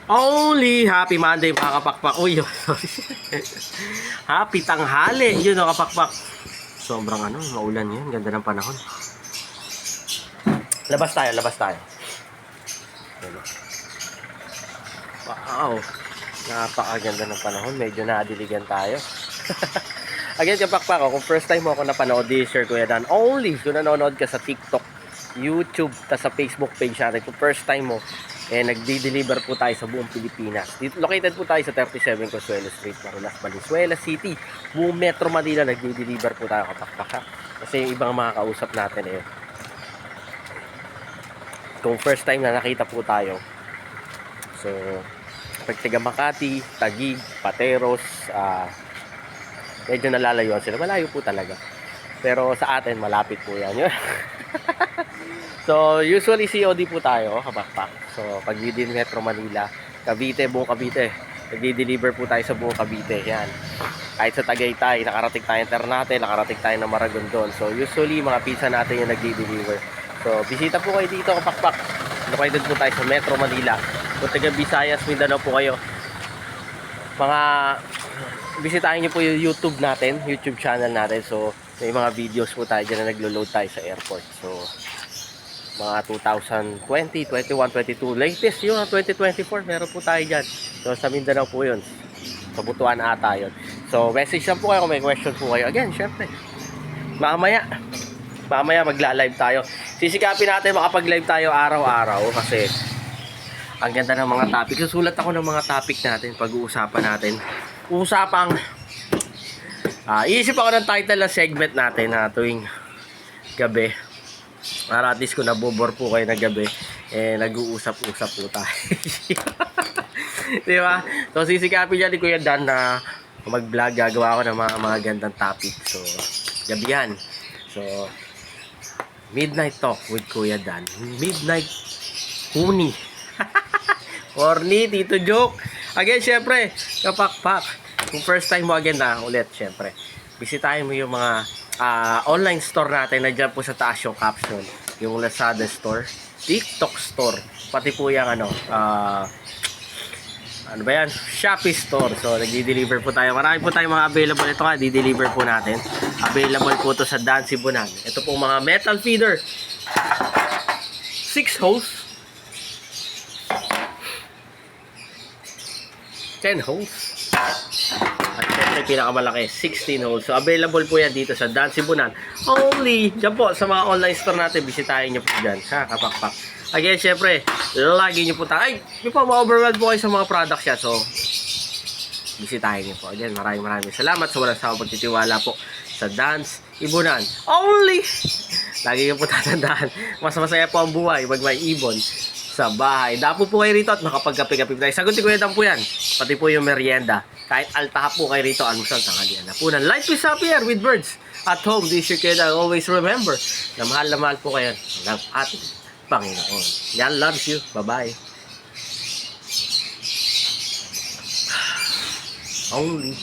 Only happy Monday mga kapakpak. Uy, sorry. Happy tanghali. Yun o kapakpak. Sobrang maulan yun. Ganda ng panahon. Labas tayo, labas tayo. Wow. Napakaganda ng panahon. Medyo nadiligan tayo. Again, kapakpak, kung first time mo ako napanood, share ko yan. Only kung nanonood ka sa TikTok, YouTube, ta sa Facebook page natin. Kung first time mo, nagdi-deliver po tayo sa buong Pilipinas. Dito, located po tayo sa 37 Consuelo Street, Marulas, Valenzuela City. Buong Metro Manila, nagdi-deliver po tayo kapakpak. Kasi yung ibang mga kausap natin kung first time na nakita po tayo. So, pag taga Makati, Taguig, Pateros, medyo nalalayuan sila. Malayo po talaga. Pero sa atin, malapit po yan. So, usually COD po tayo, kapakpak. So, pag within Metro Manila, Cavite, buong Cavite, nagdi-deliver po tayo sa buong Cavite. Yan. Kahit sa Tagaytay, nakarating tayo Ternate, nakarating tayo ng Maragondon. So, usually, mga pizza natin yung nagdi-deliver. So, bisita po kayo dito, kapakpak. Located po tayo sa Metro Manila. Kung taga Visayas, Mindanao po kayo, bisitahin nyo po yung YouTube natin, YouTube channel natin. So, may mga videos po tayo dyan na naglo-load tayo sa airport. So, mga 2020, 21, 22. Latest yung 2024, meron po tayo dyan. So, sa Mindanao po yun. Sa Butuan ata yun. So, message lang po kayo kung may question po kayo. Again, syempre, mamaya magla-live tayo. Sisikapin natin makapag-live tayo araw-araw kasi ang ganda ng mga topic. Susulat ako ng mga topic natin, pag-uusapan natin. Iisip ako ng title ng segment natin na tuwing gabi. Para at least kung nabobor po kayo na gabi, nag-uusap-usap po tayo. Diba? So, sisikapin niya ni Kuya Dan na mag-vlog. Gagawa ako ng mga gandang topic. So, gabi yan. So, Midnight Talk with Kuya Dan. Midnight Huni. Horny, Tito Joke. Again, syempre, kapakpak. Kung first time mo again ulit, syempre, bisitahin mo yung mga online store natin. Nandiyan po sa taas yung caption. Yung Lazada store, TikTok store, pati po yung Shopee store. So, nagdi-deliver po tayo. Marami po tayong mga available. Ito nga, di-deliver po natin. Available po to sa Dan Sibunan. Ito po mga metal feeder. 6 holes. 10 holes. At syempre, pinakamalaki, 16 holes. So, available po yan dito sa Dan Sibunan. Only, dyan po, sa mga online store natin, bisitahin nyo po dyan. Kapakpak. Again, syempre, lagi nyo po tayo. Yung po, ma-overwhelmed po kayo sa mga products yan. So, bisitahin nyo po. Again, maraming salamat sa walang sawang pagtitiwala po sa Dan's Ibunan. Only! Lagi nyo po tatandaan. Mas masaya po ang buhay pag may ibon sa bahay. Dapo po kayo rito at makapagkape-kape tayo. Sagutin ko yan po yan. Pati po yung merienda. Kahit altaha po kayo rito, almusal, tanghalian na po. Life is happier with birds. At home, this year kayo always remember na mahal po kayo ng ating Panginoon. Yan, loves you. Bye-bye. Only